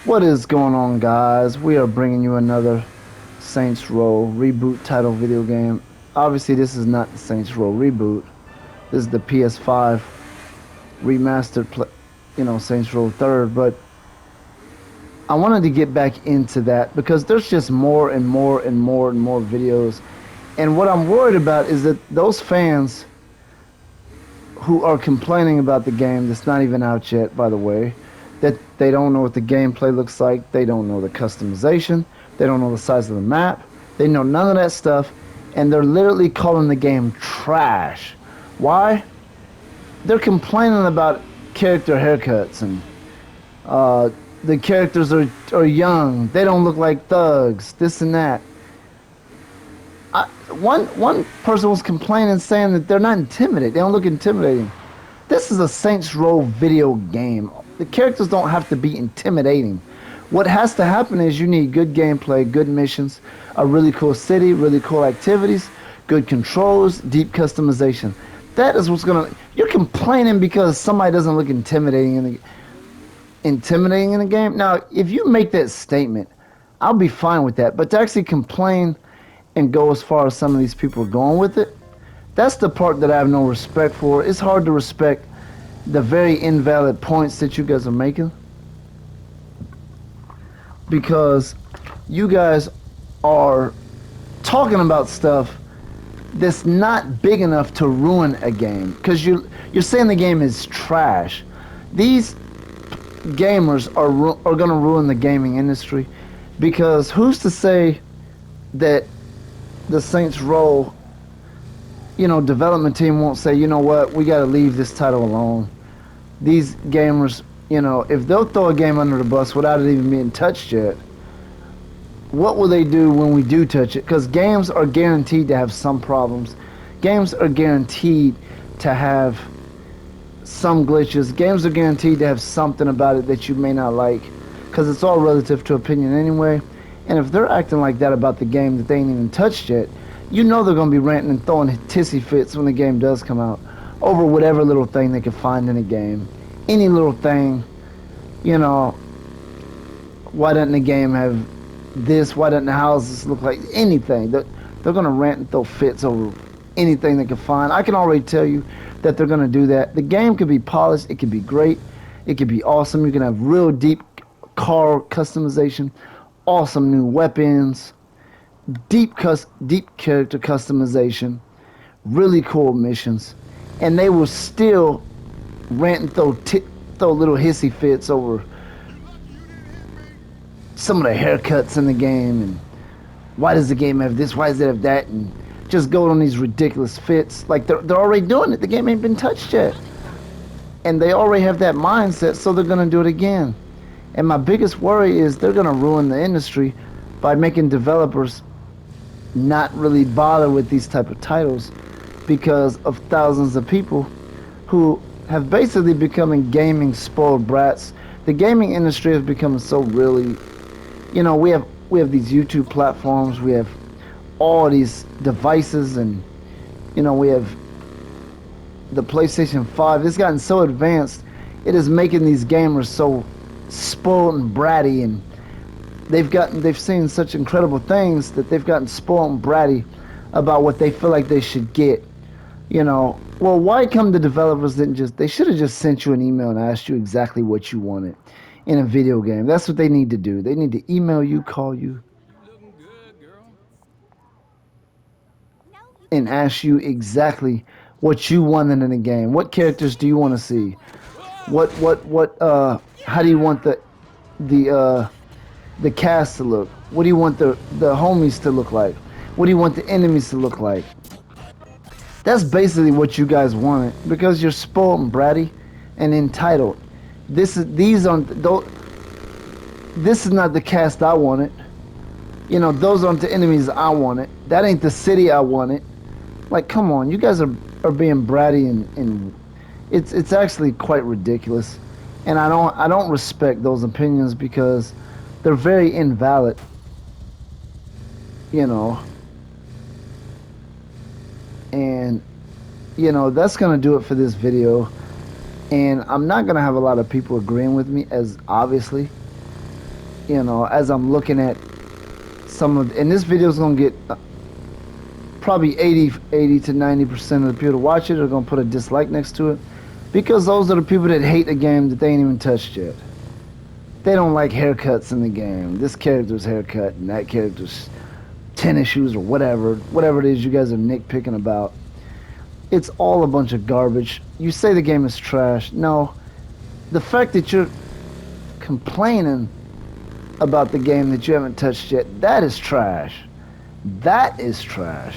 What is going on, guys? We are bringing you another Saints Row Reboot title video game. Obviously, this is not the Saints Row Reboot. This is the PS5 remastered, Saints Row 3rd. But I wanted to get back into that because there's just more and more and more and more videos. And what I'm worried about is that those fans who are complaining about the game that's not even out yet, by the way, that they don't know what the gameplay looks like, they don't know the customization, they don't know the size of the map, they know none of that stuff, and they're literally calling the game trash. Why? They're complaining about character haircuts and the characters are young, they don't look like thugs, this and that. One person was complaining, saying that they're not intimidating. They don't look intimidating. This is a Saints Row video game. The characters don't have to be intimidating. What has to happen is you need good gameplay, good missions, a really cool city, really cool activities, good controls, deep customization. That is what's gonna. You're complaining because somebody doesn't look intimidating in the game. Now, if you make that statement, I'll be fine with that. But to actually complain and go as far as some of these people are going with it, that's the part that I have no respect for. It's hard to respect the very invalid points that you guys are making because you guys are talking about stuff that's not big enough to ruin a game, because you're saying the game is trash. These gamers are going to ruin the gaming industry, because who's to say that the Saints Row development team won't say, you know what, we got to leave this title alone. These gamers, if they'll throw a game under the bus without it even being touched yet, what will they do when we do touch it? Because games are guaranteed to have some problems. Games are guaranteed to have some glitches. Games are guaranteed to have something about it that you may not like, because it's all relative to opinion anyway. And if they're acting like that about the game that they ain't even touched yet, you know they're going to be ranting and throwing tissy fits when the game does come out over whatever little thing they can find in the game. Any little thing, why doesn't the game have this? Why doesn't the houses look like anything? They're going to rant and throw fits over anything they can find. I can already tell you that they're going to do that. The game could be polished. It could be great. It could be awesome. You can have real deep car customization, awesome new weapons, deep character customization, really cool missions, and they will still rant and throw little hissy fits over some of the haircuts in the game, and why does the game have this, why does it have that, and just go on these ridiculous fits. Like they're already doing it. The game ain't been touched yet, and they already have that mindset, so they're gonna do it again. And my biggest worry is they're gonna ruin the industry by making developers not really bother with these type of titles, because of thousands of people who have basically becoming gaming spoiled brats. The gaming industry has become so really, we have these YouTube platforms, we have all these devices, and we have the PlayStation 5. It's gotten so advanced, it is making these gamers so spoiled and bratty, and they've seen such incredible things that they've gotten spoiled and bratty about what they feel like they should get. Well, why come the developers they should have just sent you an email and asked you exactly what you wanted in a video game. That's what they need to do. They need to email you, call you, and ask you exactly what you wanted in a game. What characters do you want to see? How do you want the cast to look? What do you want the homies to look like? What do you want the enemies to look like? That's basically what you guys wanted, because you're spoiled and bratty and entitled. This is not the cast I wanted. Those aren't the enemies I wanted. That ain't the city I wanted. Like, come on, you guys are being bratty, and it's actually quite ridiculous. And I don't respect those opinions, because they're very invalid. And that's gonna do it for this video. And I'm not gonna have a lot of people agreeing with me, as obviously, You know, as I'm looking at some of, and this video is gonna get probably 80 to 90% of the people that watch it are gonna put a dislike next to it, because those are the people that hate the game that they ain't even touched yet. They don't like haircuts in the game. This character's haircut and that character's tennis shoes or whatever it is you guys are nitpicking about. It's all a bunch of garbage. You say the game is trash. No, the fact that you're complaining about the game that you haven't touched yet, that is trash. That is trash.